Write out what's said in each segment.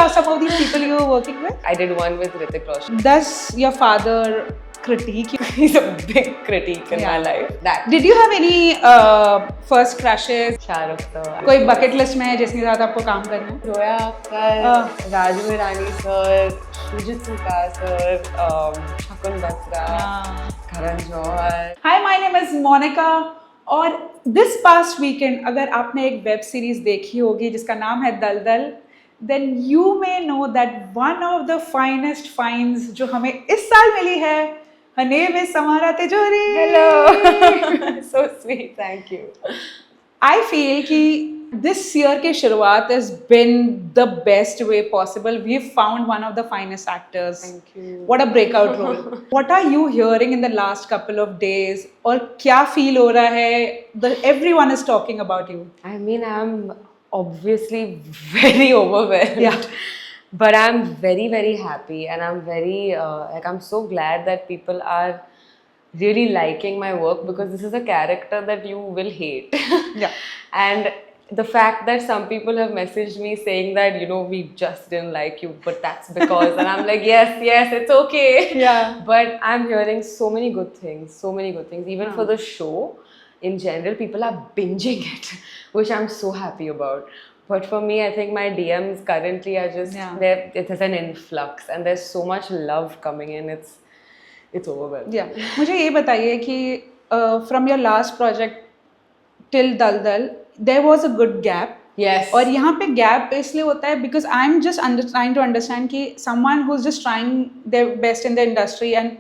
some of these people you were working with? I did one with Hrithik Roshan. Does your father critique you? He's a big critique in my life. That Did you have any first crushes? Shah Rukh Khan. कोई bucket list में है जिसके साथ आपको काम करना है? Zoya Akhtar, Raju Hirani sir, Shujit Sukha sir, Shakun Batra, Karan Johar. Hi, my name is Monica. और this past weekend अगर आपने एक वेब सीरीज देखी होगी जिसका नाम है दलदल, then you may know that one of the finest finds जो हमें इस साल मिली है, her name is Samara Tijori. Hello. So sweet, thank you. I feel कि this year की शुरुआत has been the best way possible. We've found one of the finest actors. Thank you. What a breakout role. What are you hearing in the last couple of days? और क्या feel हो रहा है? Everyone is talking about you. I mean, I'm obviously very overwhelmed. Yeah. But I'm very, very happy, and I'm very I'm so glad that people are really liking my work, because this is a character that you will hate. Yeah. And the fact that some people have messaged me saying that, you know, we just didn't like you, but that's because, and I'm like, yes, it's okay. Yeah. But I'm hearing so many good things, even for the show. In general, people are binging it, which I'm so happy about. But for me, I think my DMs currently are just, there's an influx, and there's so much love coming in, it's overwhelming. Yeah. मुझे ये बताइए कि from your last project till दलदल, there was a good gap. Yes. और यहाँ पे gap इसलिए होता है because I'm just trying to understand कि someone who's just trying their best in the industry and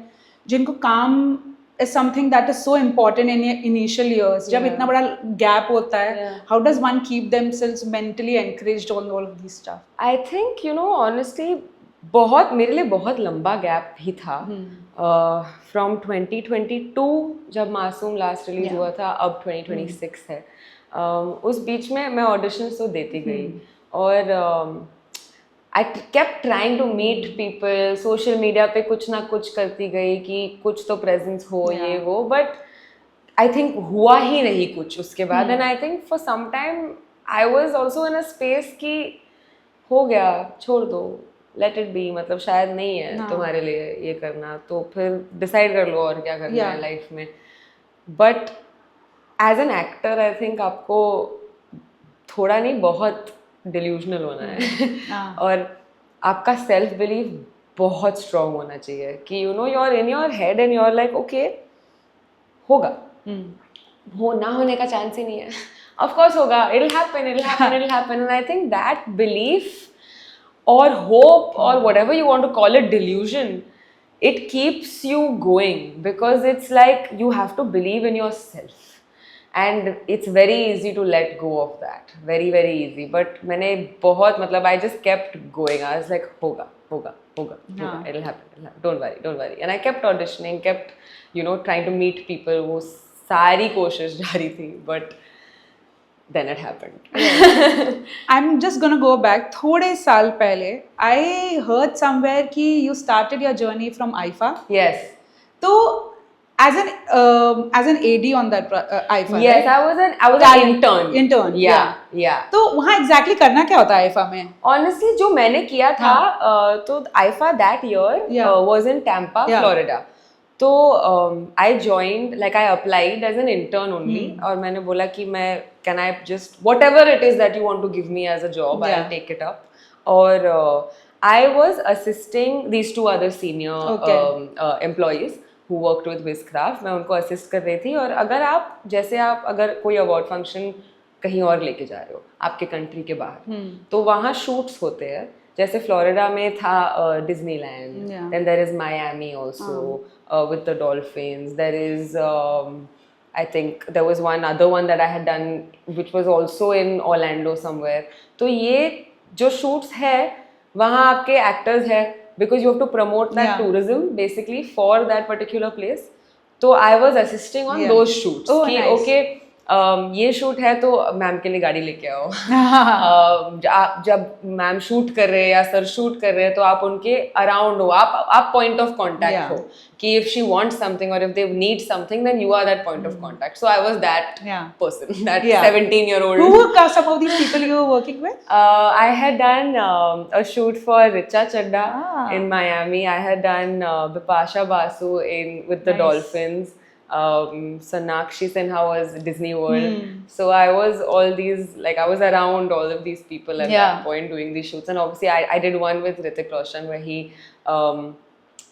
जिनको काम is something that is so important in your initial years. जब इतना बड़ा gap होता है, how does one keep themselves mentally encouraged on all of these stuff? I think, you know, honestly, मेरे लिए बहुत लंबा गैप भी था. From 2022 जब मासूम लास्ट रिलीज हुआ था, अब 2026 है. उस बीच में मैं ऑडिशंस तो देती गई, और I kept trying to meet people, social media पे कुछ ना कुछ करती गई कि कुछ तो प्रेजेंस हो, ये वो, बट आई थिंक हुआ ही नहीं कुछ उसके बाद. And I think for some time I was also in a space कि हो गया, छोड़ दो, लेट इट बी, मतलब शायद नहीं है तुम्हारे लिए ये करना, तो फिर डिसाइड कर लो और क्या करना है लाइफ में. But as an actor I think आपको थोड़ा नहीं, बहुत डिल्यूजनल होना है. और आपका सेल्फ बिलीव बहुत स्ट्रॉन्ग होना चाहिए कि you know you are in your head and you are like okay, होगा, हो ना होने का चांस ही नहीं है, ऑफ कोर्स होगा, it will happen. And I think that belief or hope or whatever you want to call it, delusion, it keeps you going, because it's like you have to believe in yourself, and it's very easy to let go of that, very very easy. But मैंने बहुत, मतलब I just kept going. I was like होगा, it'll happen, don't worry. And I kept auditioning, kept, you know, trying to meet people. वो सारी कोशिश जारी थी, but then it happened. I'm just gonna go back थोड़े साल पहले. I heard somewhere कि you started your journey from IIFA. Yes. तो as an AD on that IIFA. Yes, right? I was an intern. Intern. Yeah. तो वहाँ exactly करना क्या होता है IIFA में? Honestly, जो मैंने किया था, तो IIFA that year was in Tampa, Florida. तो I joined, like I applied as an intern only, और मैंने बोला कि मैं can I just whatever it is that you want to give me as a job, I'll take it up. और I was assisting these two other senior employees who worked with Wizcraft. मैं उनको assist कर रही थी. और अगर आप अगर कोई award function कहीं और लेके जा रहे हो आपके कंट्री के बाहर, तो वहाँ shoots होते हैं. जैसे फ्लोरिडा में था Disneyland, then there is Miami also with the dolphins. There is I think there was one other one that I had done which was also in Orlando somewhere. तो ये जो shoots है वहाँ आपके actors है, because you have to promote that tourism basically for that particular place. तो I was assisting on those shoots. Oh, कि nice. okay, ये शूट है तो मैम के लिए गाड़ी लेके आओ. जब मैम शूट कर रहे हैं या सर शूट कर रहे हैं तो आप उनके अराउंड हो, आप पॉइंट ऑफ कांटेक्ट हो कि if she wants something or if they need something then you are that point of contact. So I was that person, that 17-year-old. Who were some of these people you were working with? I had done a shoot for Richa Chadda in Miami. I had done Bipasha Basu with the Dolphins. Sonakshi Sinha was Disney World. So I was I was around all of these people at that point doing these shoots. And obviously I did one with Hrithik Roshan where he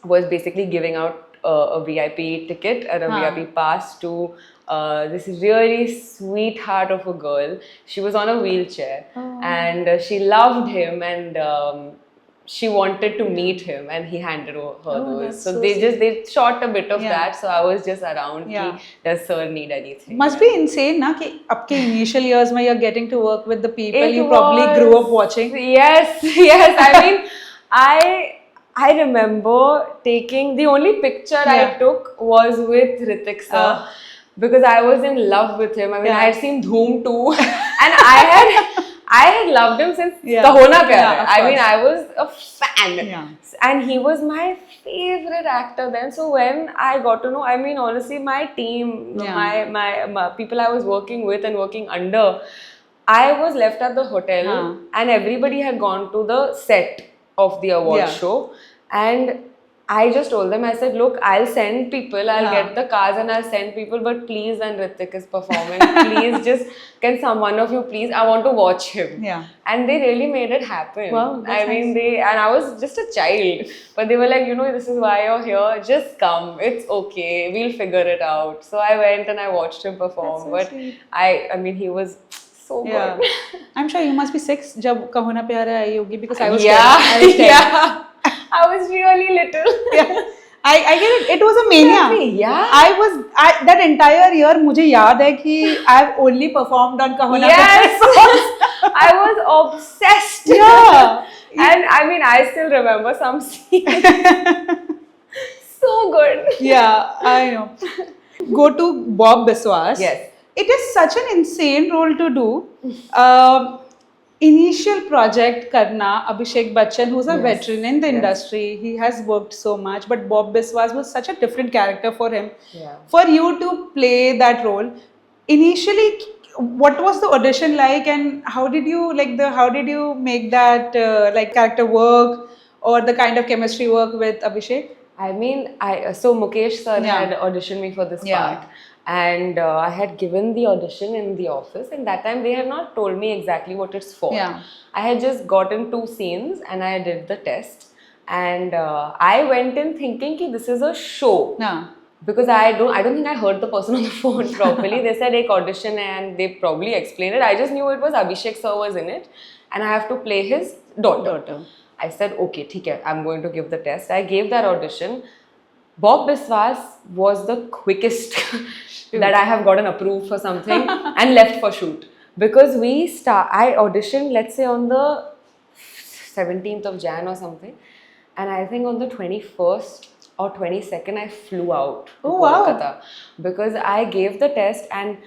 was basically giving out a VIP ticket and a VIP pass to this really sweetheart of a girl. She was on a wheelchair and she loved him and she wanted to meet him and he handed her those. So they shot a bit of that. So I was just around. Does sir need anything? Must be insane, na? Ki आपके initial years में you're getting to work with the people you probably grew up watching. Yes. I mean, I remember taking the only picture I took was with Hrithik sir. Because I was in love with him. I mean, I had seen Dhoom 2 and I had loved him since Kaho Na Pyar Hai. I mean, I was a fan. And he was my favorite actor then. So when I got to know, I mean, honestly, my team, my people I was working with and working under, I was left at the hotel and everybody had gone to the set of the award show. And I just told them, I said, look, I'll send people, I'll get the cars and I'll send people, but please, when Hrithik is performing, please just, can one of you please, I want to watch him. And they really made it happen. Wow, I mean, and I was just a child, but they were like, you know, this is why you're here, just come, it's okay, we'll figure it out. So I went and I watched him perform, but I mean, he was so good. I'm sure you must be 6 जब कहो ना प्यार है आई होगी, because I was 10. I was really little. I get it. It was a mania. Exactly, that entire year मुझे याद है कि I've only performed on कहो ना प्यार. I was obsessed. And I mean, I still remember some scenes. So good. I know. Go to Bob Biswas. Yes. It is such an insane role to do. Initial project karna, Abhishek Bachchan, who's a veteran in the industry, he has worked so much, but Bob Biswas was such a different character for him. For you to play that role, initially, what was the audition like, and how did you make that character work or the kind of chemistry work with Abhishek? I mean, so Mukesh sir had auditioned me for this part. And I had given the audition in the office, and that time they had not told me exactly what it's for. I had just gotten 2 scenes and I did the test, and I went in thinking that this is a show. Because I don't think I heard the person on the phone properly. They said ek audition hai, and they probably explained it. I just knew it was Abhishek sir was in it and I have to play his daughter. I said, okay, theek hai, I'm going to give the test. I gave that audition. Bob Biswas was the quickest that I have gotten approved for something and left for shoot. Because I auditioned, let's say on the 17th of Jan or something, and I think on the 21st or 22nd I flew out to Kolkata. Because I gave the test, and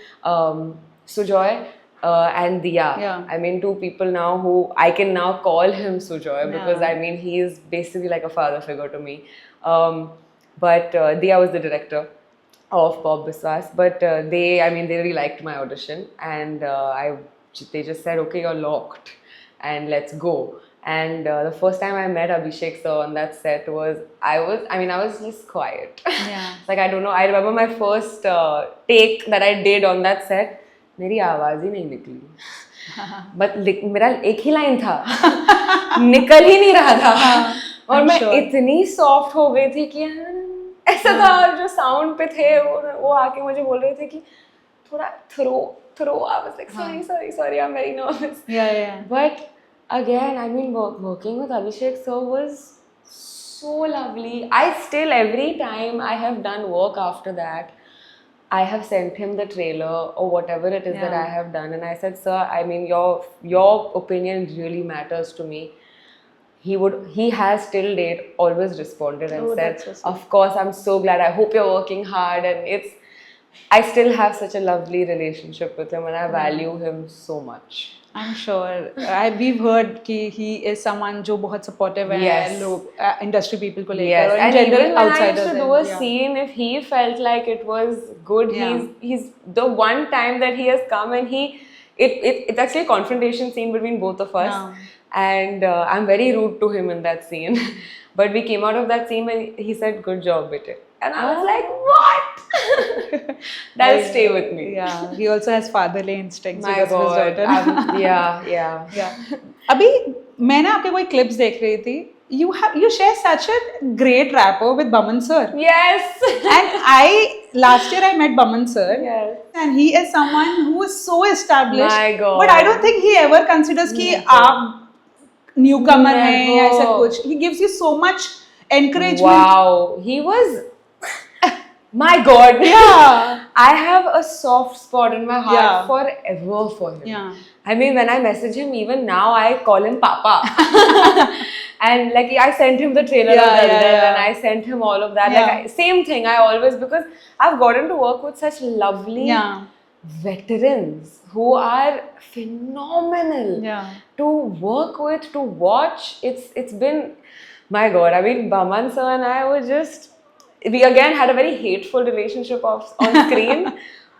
Sujoy and Diya, I mean 2 people now who I can now call him Sujoy, because I mean he is basically like a father figure to me. But Diya was the director of Bob Biswas, but they really liked my audition, and they just said, okay, you're locked and let's go. And the first time I met Abhishek sir on that set I was just quiet. Like, I don't know, I remember my first take that I did on that set, मेरी आवाज ही नहीं निकली. But मेरा एक ही line था, निकल ही नहीं रहा था, और मैं इतनी सॉफ्ट हो गई थी कि ऐसा था. और जो साउंड पे थे वो आके मुझे बोल रहे थे कि थोड़ा throw. I was like, sorry, I'm very nervous. But again, I mean, working with Abhishek sir was so lovely. I still, every time I have done work after that, I have sent him the trailer or whatever it is that I have done, and I said, sir, I mean, your opinion really matters to me. He has till date always responded and said, of course, I'm so glad, I hope you're working hard. And it's I still have such a lovely relationship with him and I value him so much. I'm sure. We've heard कि he is someone जो बहुत supportive है Yes. लोग industry people को लेकर Yes, और in and general even when I used outsiders to हैं. do a Yeah. scene, if he felt like it was good, Yeah. he's the one time that he has come and it's actually a confrontation scene between both of us, and I'm very rude to him in that scene. But we came out of that scene and he said, "Good job, bete," and I was like, "What?" That'll stay with me. Yeah, he also has fatherly instincts My because of his God, daughter. yeah. Yeah. अभी मैं ना आपके कोई clips देख रही थी. You share such a great rapport with Baman sir. Yes. And last year I met Baman sir. Yes. And he is someone who is so established. My God. But I don't think he ever considers कि आप newcomer हैं या ऐसा कुछ. He gives you so much encouragement. Wow, he was. My God. Yeah. I have a soft spot in my heart Yeah. forever for him. Yeah. I mean, when I message him, even now I call him Papa. And like I sent him the trailer of Daldal and I sent him all of that. Yeah. Like same thing. I always, because I've gotten to work with such lovely veterans who are phenomenal to work with, to watch. It's been, my God. I mean, Baman sir and I were just. We again had a very hateful relationship on screen,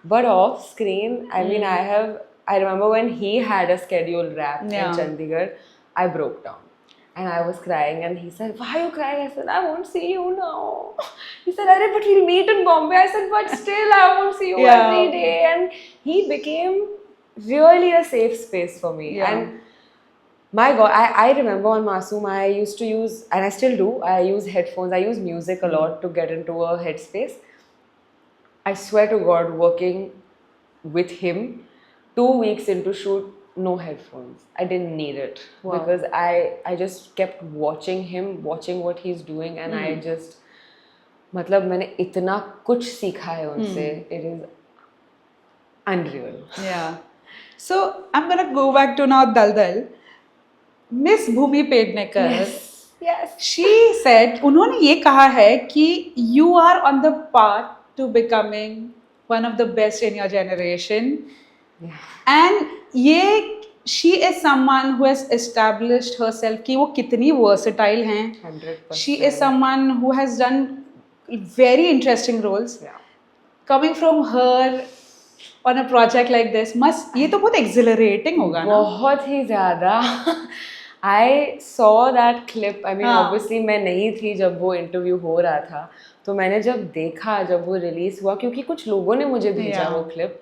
but off screen, I mean, I remember when he had a scheduled rap in Chandigarh, I broke down and I was crying and he said, "Why are you crying?" I said, "I won't see you now." He said, "Arey, but we'll meet in Bombay." I said, "But still, I won't see you every day." And he became really a safe space for me. And my God, I remember on Masoom, I used to use, and I still do, I use headphones, I use music a lot to get into a headspace. I swear to God, working with him, 2 weeks into shoot, no headphones. I didn't need it. Wow. Because I just kept watching him, watching what he's doing, and I just, मतलब मैंने इतना कुछ सीखा है उनसे, it is unreal. Yeah. So, I'm gonna go back to now Daldal. Miss Bhumi Pednekar, yes. She said, उन्होंने ये कहा है कि you are on the path to becoming one of the best in your generation. Yeah. And ये she is someone who has established herself कि वो कितनी versatile हैं. 100%. She is someone who has done very interesting roles. Yeah. Coming from her on a project like this, ये तो बहुत exhilarating होगा ना? बहुत ही ज़्यादा. I saw that clip. I mean, obviously मैं नहीं थी जब वो इंटरव्यू हो रहा था, तो मैंने जब देखा, जब वो रिलीज हुआ, क्योंकि कुछ लोगों ने मुझे भेजा वो clip,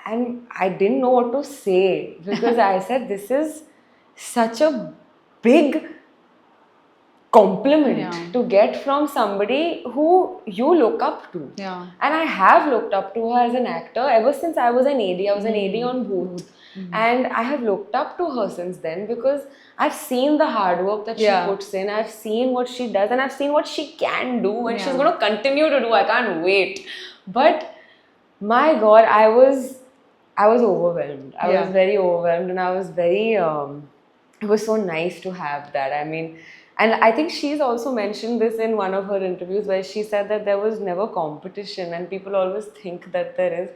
and I didn't know what to say because I said this is such a big compliment to get from somebody who you look up to. Yeah. And I have looked up to her as an actor ever since I was an AD. I was an AD on Booth. And I have looked up to her since then because I've seen the hard work that she puts in. I've seen what she does and I've seen what she can do and she's going to continue to do. I can't wait. But my God, I was overwhelmed. I was very overwhelmed and I was very, it was so nice to have that. I mean, and I think she's also mentioned this in one of her interviews where she said that there was never competition and people always think that there is.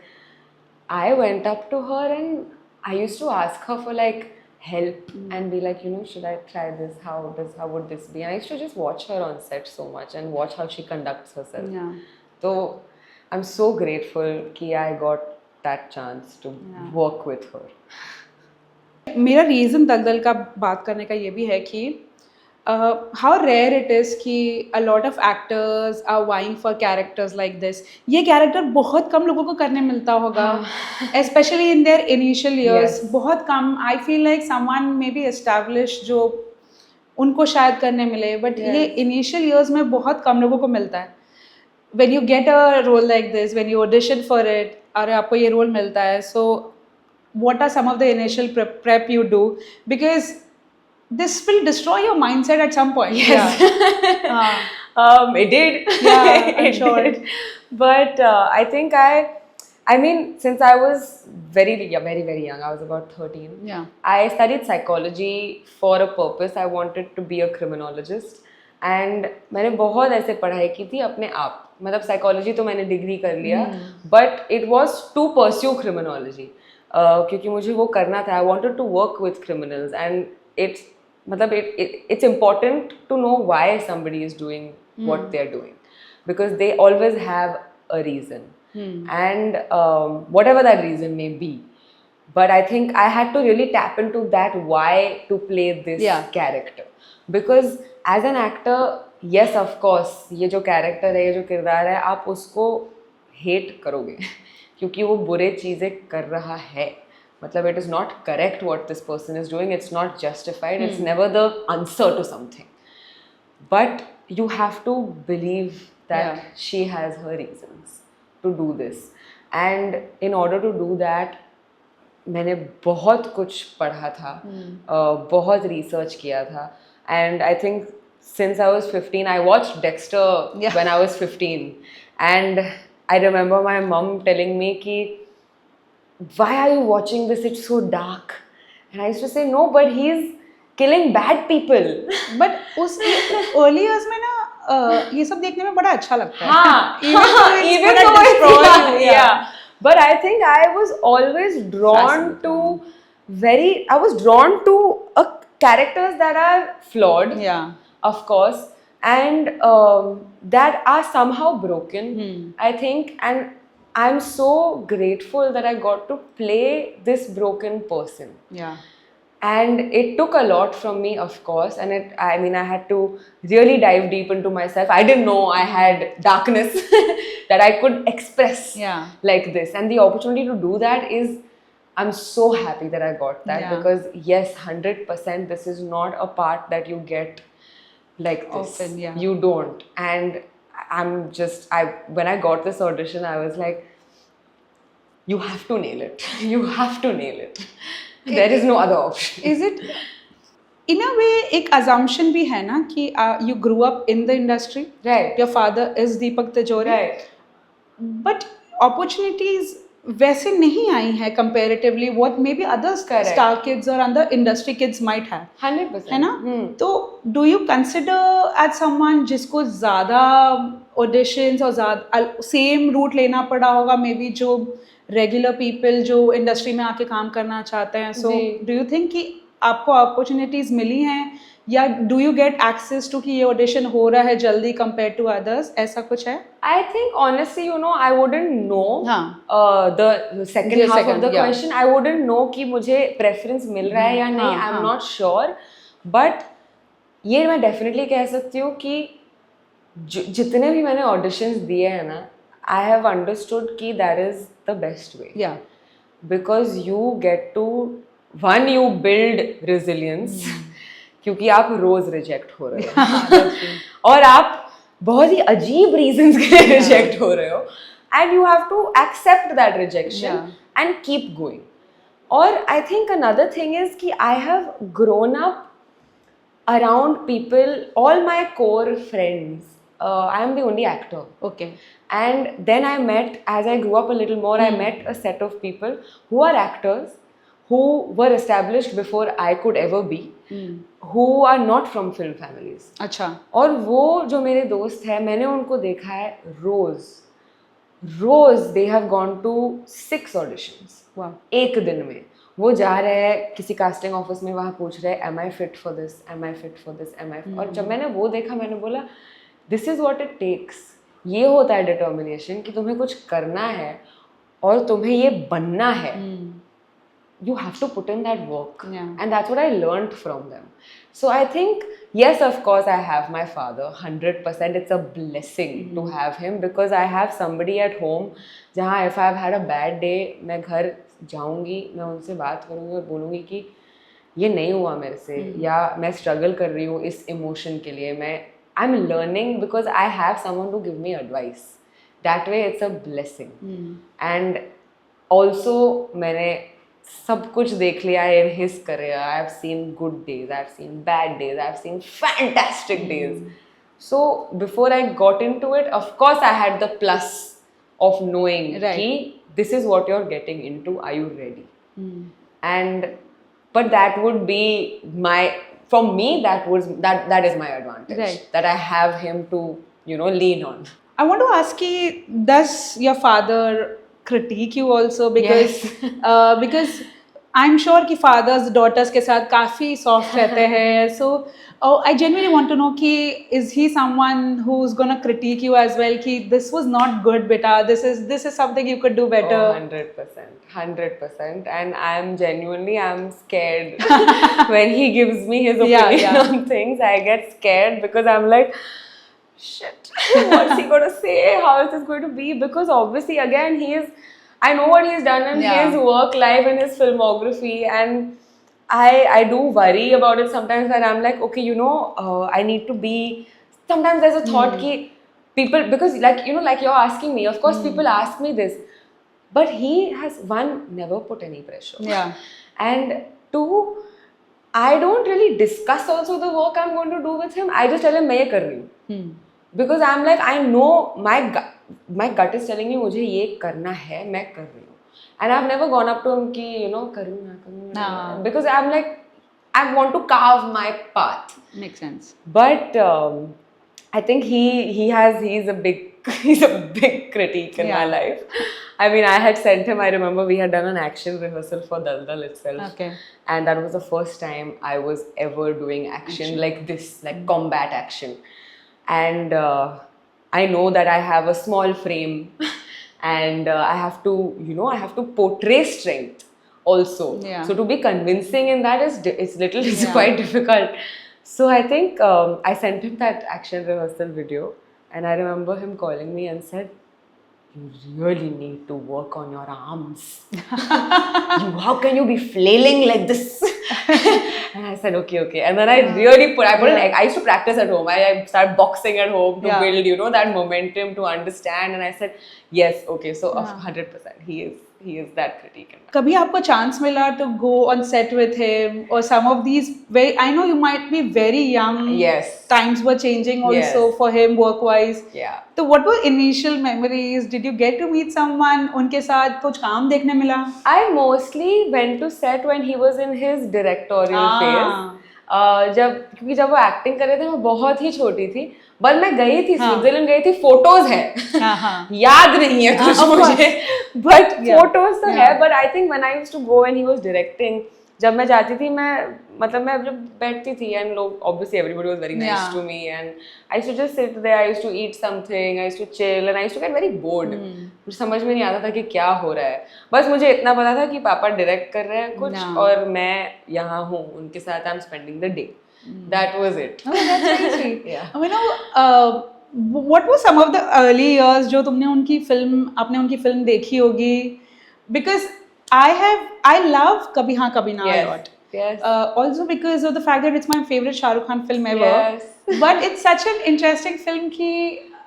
I went up to her and I used to ask her for like help and be like, should I try this? How would this be? And I used to just watch her on set so much and watch how she conducts herself. Yeah. So I'm so grateful that I got that chance to work with her. मेरा reason दलदल का बात करने का ये भी है कि how rare it is कि a lot of actors are vying for characters like this. ये character बहुत कम लोगों को करने मिलता होगा, especially in their initial years. Yes. बहुत कम. I feel like someone maybe established जो उनको शायद करने मिले, but ये initial years में बहुत कम लोगों को मिलता है. When you get a role like this, when you audition for it, अरे आपको ये role मिलता है, so what are some of the initial prep you do? Because this will destroy your mindset at some point. Yes. It did. Yeah, I'm sure. Did. But I think I mean, since I was very, very young, I was about 13. Yeah. I studied psychology for a purpose. I wanted to be a criminologist. And मैंने बहुत ऐसे पढ़ाई की थी अपने आप. मतलब psychology तो मैंने डिग्री कर लिया, but it was to pursue criminology, क्योंकि मुझे वो करना था. I wanted to work with criminals and it's मतलब it's important to know why somebody is doing what they're doing, because they always have a reason, and whatever that reason may be. But I think I had to really tap into that why to play this character, because as an actor, yes of course, ये जो character है, ये जो किरदार है, आप उसको hate करोगे क्योंकि वो बुरे चीज़ें कर रहा है. मतलब it is not correct what this person is doing, it's not justified, it's never the answer to something. But you have to believe that she has her reasons to do this. And in order to do that, मैंने बहुत कुछ पढ़ा था, बहुत research किया था. And I think since I was 15, I watched Dexter when I was 15. And I remember my mom telling me कि why are you watching this? It's so dark. And I used to say, no, but he's killing bad people. But उस early years में ना ये सब देखने में बड़ा अच्छा लगता है. हाँ, even though it's destroy you. Yeah. But I think I was always drawn to I was drawn to characters that are flawed, of course, and that are somehow broken, I think. And I'm so grateful that I got to play this broken person. Yeah. And it took a lot from me, of course. And I had to really dive deep into myself. I didn't know I had darkness that I could express like this. And the opportunity to do that is, I'm so happy that I got that. Because yes, 100%, this is not a part that you get like this. Often, You don't. And when I got this audition, I was like, you have to nail it. You have to nail it. There is no other option. Is it, in a way, एक assumption भी है ना कि you grew up in the industry. Right. Your father is Deepak Tijori. Right. But opportunities वैसे नहीं आई हैं comparatively what maybe other star kids or other industry kids might have. 100%. है ना? तो do you consider as someone जिसको ज़्यादा auditions और ज़्यादा same route लेना पड़ा होगा maybe जो regular people जो industry में आके काम करना चाहते हैं, so do you think कि आपको opportunities मिली हैं या do you get access to कि ये audition हो रहा है जल्दी compared to others, ऐसा कुछ है? I think honestly, I wouldn't know the second half of the question. I wouldn't know कि मुझे preference मिल रहा है या नहीं. I'm not sure. But ये मैं definitely कह सकती हूँ कि जितने भी मैंने auditions दिए हैं ना, I have understood कि that is the best way. Yeah. Because you get to, one, you build resilience. क्योंकि आप रोज रिजेक्ट हो रहे हो और आप बहुत ही अजीब रीजंस के लिए रिजेक्ट हो रहे हो, and you have to accept that rejection and keep going. और I think another thing is कि I have grown up around people, all my core friends. I am the only actor. Okay. And then I met, as I grew up a little more, I met a set of people who are actors, who were established before I could ever be, who are not from film families. अच्छा. और वो जो मेरे दोस्त हैं, मैंने उनको देखा है रोज they have gone to 6 auditions. Wow. एक दिन में वो जा रहे हैं किसी कास्टिंग ऑफिस में, वहाँ पूछ रहे हैं am I fit for this, am I fit for this, am I fit? और जब मैंने वो देखा, मैंने बोला this is what it takes. ये होता है डिटर्मिनेशन कि तुम्हें कुछ करना है और तुम्हें ये बनना है. You have to put in that work. And that's what I learned from them. So I think, yes, of course, I have my father, 100%. It's a blessing to have him, because I have somebody at home जहाँ if I've had a bad day, मैं घर जाऊँगी, मैं उनसे बात करूँगी और बोलूँगी कि ये नहीं हुआ मेरे से, या मैं struggle कर रही हूँ इस emotion के लिए, I'm learning because I have someone to give me advice. That way it's a blessing. And also मैंने सब कुछ देख लिया in his career. I've seen good days, I've seen bad days, I've seen fantastic days. So before I got into it, of course I had the plus of knowing कि this is what you're getting into, are you ready? But that would be that is my advantage. That I have him to lean on. I want to ask you, does your father critique you also? Because because I'm sure कि fathers daughters के साथ काफी soft रहते हैं. So I genuinely want to know कि is he someone who's gonna critique you as well? कि this was not good, beta. This is something you could do better. Oh, 100%. And I'm scared when he gives me his opinion on things. I get scared because I'm like, shit, what's he going to say? How is this going to be? Because obviously, again, I know what he's done in his work life and his filmography, and I do worry about it sometimes when I'm like, okay, I need to be. Sometimes there's a thought ki people, because like you're asking me, of course, people ask me this, but he has, one, never put any pressure. Yeah. And two, I don't really discuss also the work I'm going to do with him. I just tell him, मैं ये कर रही हूँ. Because I'm like, I know my gut is telling me मुझे ये करना है, मैं कर रही हूँ. And I've never gone up to him कि करूँ ना. Because I'm like, I want to carve my path. Makes sense. But I think he's a big critique in my life. I mean, I had sent him, I remember we had done an action rehearsal for Dal Dal itself. Okay. And that was the first time I was ever doing action like this, like combat action. And I know that I have a small frame and I have to portray strength also. Yeah. So to be convincing in that is quite difficult. So I think I sent him that action rehearsal video, and I remember him calling me and said, you really need to work on your arms. How can you be flailing like this? And I said, okay. And then I used to practice at home. I started boxing at home to build, that momentum, to understand. And I said, yes, okay. So 100%, he is that critique. कभी आपको chance मिला to go on set with him, or some of these I know you might be very young. Yes. Times were changing also for him work-wise. Yeah. So what were initial memories? Did you get to meet someone? उनके साथ कुछ काम देखने मिला? I mostly went to set when he was in his directorial phase. क्योंकि जब वो acting कर रहे थे मैं बहुत ही छोटी थी, बट मैं गई थी स्विट्जरलैंड गई थी, फोटोज है, याद नहीं है कुछ मुझे, बट फोटोज तो है. But I think when I used to go when he was directing, जब मैं जाती थी मैं जब बैठती थी एंड लोग obviously everybody was very nice to me and I used to just sit there, I used to eat something, I used to chill and I used to get very bored. मुझे समझ में नहीं आता था कि क्या हो रहा है, बस मुझे इतना पता था कि पापा डायरेक्ट कर रहे हैं कुछ और मैं यहाँ हूँ उनके साथ, I am spending the day. That was it. Oh, that's very sweet. Yeah. I mean, what were some of the early years जो आपने उनकी फिल्म देखी होगी? Because I love Kabhi Haan Kabhi Na a lot. Yes. Also because of the fact that it's my favorite Shah Rukh Khan film ever. Yes. But it's such an interesting film कि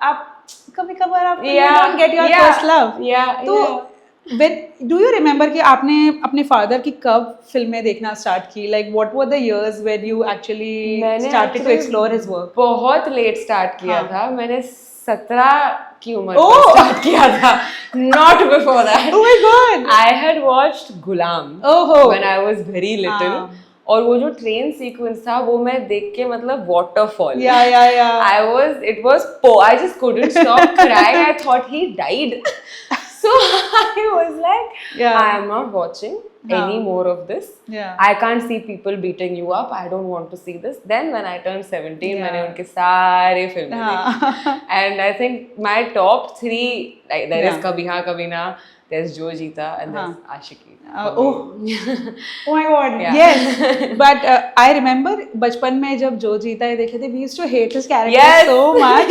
आप कभी-कभार आप you don't get your first love. Yeah. तो do you remember कि आपने अपने father की कब फिल्में देखना start की? Like what were the years when you actually started to explore his work? बहुत late start किया था. मैंने 17 की उम्र में start किया था. Not before that. Oh my God. I had watched Gulam when I was very little. और वो जो ट्रेन सीक्वेंस था वो मैं देख के मतलब waterfall. Yeah. I just couldn't stop crying. I thought he died. So I was like, I am not watching any more of this. Yeah. I can't see people beating you up. I don't want to see this. Then when I turned 17, मैंने उनके सारे फिल्में देखी. And I think my top 3, like there is Kabhi Haan Kabhi Na, there's Jo Jeeta, and there's Aashiqui. Oh my God, yes. But I remember बचपन में जब जो जीता है देखे थे, we used to hate his character so much.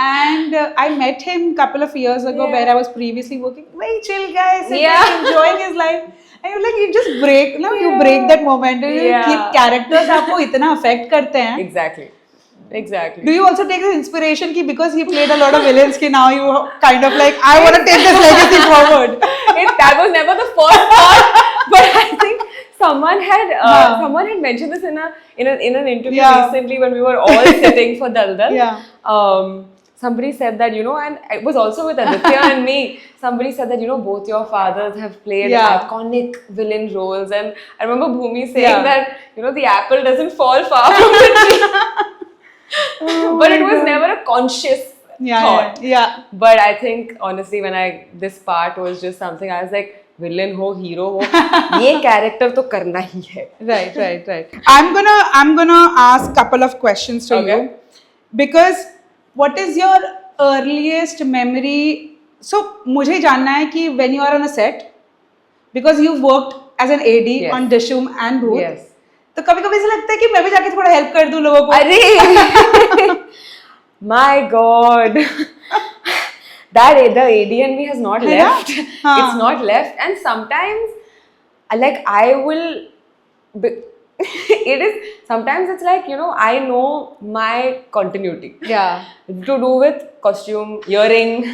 And I met him couple of years ago where I was previously working. Very chill guy, enjoying his life. And you're like, you just break, you break that momentum. Keep characters आपको इतना affect करते हैं. Exactly. Do you also take the inspiration ki because he played a lot of villains ki now you kind of like, I want to take this legacy forward? That was never the first thought, but I think someone had mentioned this in an interview recently when we were all sitting for Dal Dal. Somebody said that, and it was also with Aditya and me, somebody said that, both your fathers have played iconic villain roles, and I remember Bhumi saying that, the apple doesn't fall far from the tree. But it was never a conscious thought. yeah. But I think honestly, this part was just something I was like, villain ho, hero ho, ये character तो करना ही है. Right. I'm gonna ask couple of questions to Okay. you because what is your earliest memory? So मुझे जानना है कि when you are on a set because you worked as an AD Yes. on Dishoom and Bhoot. Yes. तो कभी कभी ऐसा लगता है कि मैं भी जाके थोड़ा हेल्प कर दूं लोगों को. अरे my God. That the AD&B has not है ना? left. हाँ. It's not left, and sometimes, like I will. It is sometimes it's like I know my continuity. Yeah. To do with costume, earring,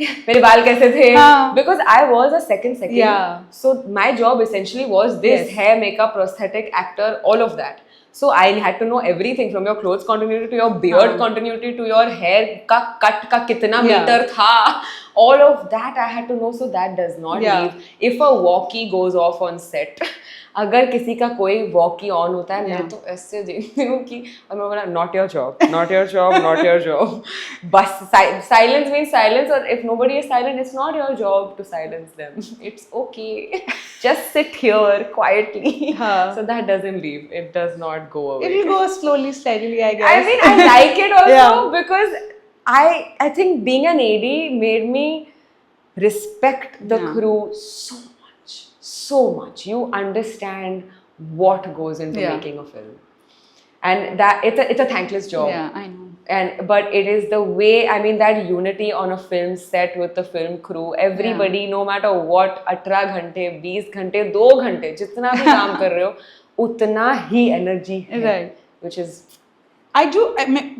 मेरे बाल कैसे थे? हाँ. Because I was a second. Yeah. So my job essentially was this: Yes. hair, makeup, prosthetic, actor, all of that. So I had to know everything from your clothes continuity to your beard हाँ. continuity to your hair का cut का कितना Yeah. meter था. All of that I had to know. So that does not Yeah. leave. If a walkie goes off on set, अगर किसी का कोई walkie on होता है मैं Yeah. तो ऐसे देखती हूँ कि और मैं बोला not your job not your job not your job बस साइलेंस मीन्स साइलेंस और if nobody is silent it's not your job to silence them it's okay just sit here quietly हाँ. So that doesn't leave it does not go It away will go slowly, steadily, I guess. I mean, I like it also Yeah. because I think being an AD made me respect the Yeah. crew so much. You understand what goes into Yeah. making a film, and that it's a thankless job. Yeah, I know. But it is the way, I mean, that unity on a film set with the film crew, everybody, no matter what, 18 घंटे 20 घंटे 2 घंटे जितना भी काम कर रहे हो उतना ही एनर्जी है, Right. which is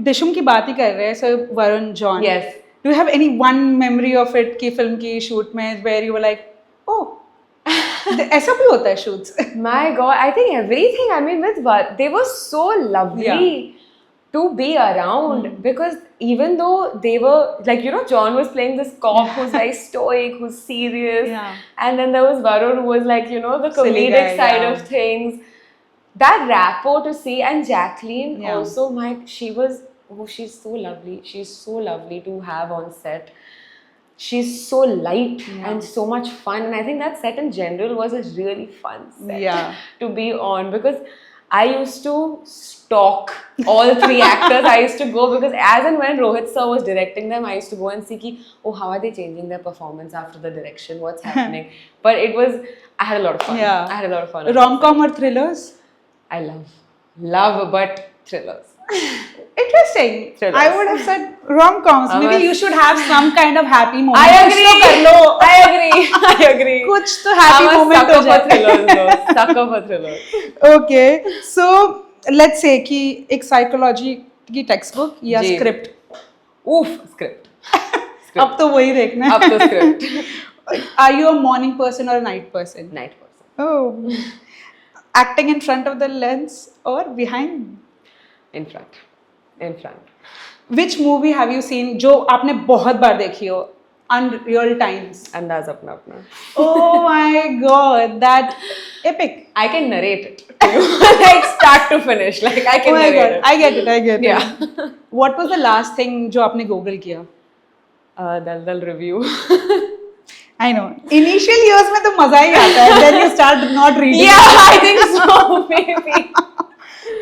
दिशुम की बात ही कर रहे हैं, so Varun John. Yes. Do you have any one memory of it की फिल्म की शूट में where you were like, oh, ऐसा भी होता है shoots? My God, I think everything. I mean, they were so lovely to be around because even though they were like, John was playing this cop who's very stoic, who's serious, Yeah. and then there was Varun who was like, the Silly comedic guy, side yeah. of things. That rapport to see, and Jacqueline Yeah. also, she's so lovely. She's so lovely to have on set. She's so light and so much fun, and I think that set in general was a really fun set Yeah. to be on because I used to stalk all 3 actors. I used to go because as and when Rohit sir was directing them, I used to go and see how are they changing their performance after the direction, what's happening. But I had a lot of fun. Yeah. I had a lot of fun. Rom-com or thrillers? I love but thrillers. Interesting. Thrillers. I would have said rom-coms. I'm Maybe a- you should have some kind of happy moment. I कुछ तो कर लो. I agree. कुछ तो happy I'm a moment sucker हो for जाए. thrillers though. Sucker for thrillers. Okay, so let's say कि एक psychology की textbook या जी. script. Oof, script. अब तो वही देखना है. Up the script. Are you a morning person or a night person? Night person. Oh. Acting in front of the lens or behind? In front. Which movie have you seen जो आपने बहुत बार देखी हो? Unreal Times. अंदाज अपना अपना. Oh my god, that epic. I can narrate it to you. Like start to finish. Like I Oh can my narrate god, it. I get it. Yeah. What was the last thing जो आपने Google किया? Dal review. I know. Initial years में तो मजा ही आता है. Then you start not reading. Yeah, I think so. Maybe.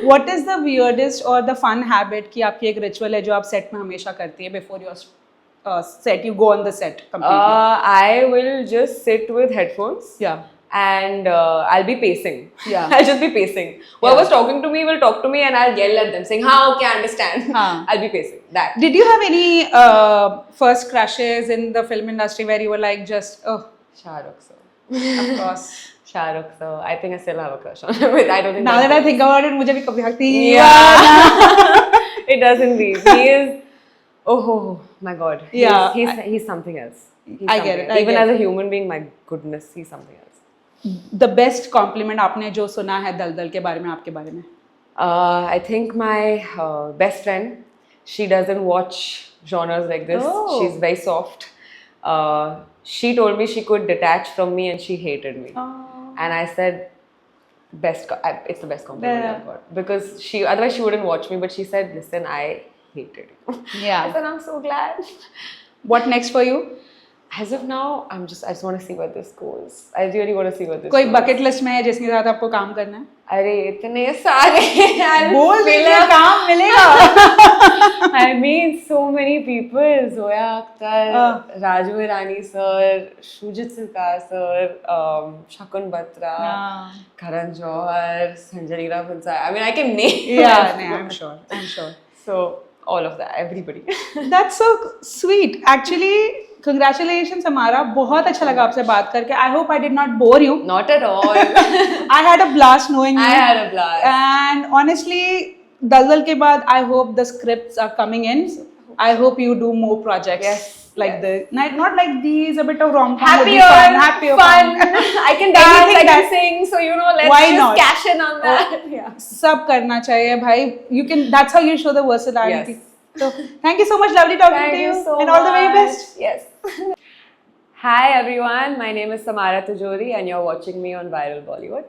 What is the weirdest or the fun habit कि आपकी एक ritual है जो आप set में हमेशा करती है before your set, you go on the set completely? I will just sit with headphones. Yeah. And I'll be pacing. Yeah. I'll just be pacing. Whoever's talking to me will talk to me and I'll yell at them saying, okay, I understand. Haan. I'll be pacing. That. Did you have any first crushes in the film industry where you were like just, oh, Shah Rukh sir. of course. Shah Rukh sir. I think I still have a crush on him. I don't think Now that I think about it, मुझे भी कभी लगती है. Yeah. It does indeed. He is, oh my God. Yeah. He's something else. He's I get something it, else. I Even get as a human being, my goodness, he's something else. The best compliment आपने जो सुना है दलदल के बारे में आपके बारे में? I think my best friend, she doesn't watch genres like this. Oh. She's very soft. She told me she could detach from me and she hated me. Oh. And I said, it's the best compliment Yeah. I've got. Because otherwise she wouldn't watch me, but she said, listen, I hated you. I Yeah. said, I'm so glad. What next for you? As of now, I just want to see where this goes. I really want to see where this कोई goes. bucket list में है जिसके साथ आपको काम करना है? अरे इतने सारे बोल दीजिए, काम मिलेगा. I mean, so many people. Zoya Akhtar, Raju Irani sir, Shujit Sirkar sir, Shakun Batra, Karan Johar, Sanjay Leela Bhansali. I mean, I can name. Yeah, everyone. I'm sure. So all of that, everybody. That's so sweet. Actually, congratulations, Amara. बहुत अच्छा लगा आपसे बात करके. I hope I did not bore you. Not at all. I had a blast knowing you. I had a blast. And honestly, दलदल के बाद, I hope the scripts are coming in. I hope you do more projects. Yes. Like not like these, a bit of rom-com. Happier, happier, fun. I can dance, Anything I can that- sing. So let's Why just not? cash in on that. Yeah. सब करना चाहिए भाई. That's how you show the versatility. Yes. So thank you so much. Lovely talking Thank to you. you so And all the very much. best. Yes. Hi everyone, my name is Samara Tujori and you're watching me on Viral Bollywood.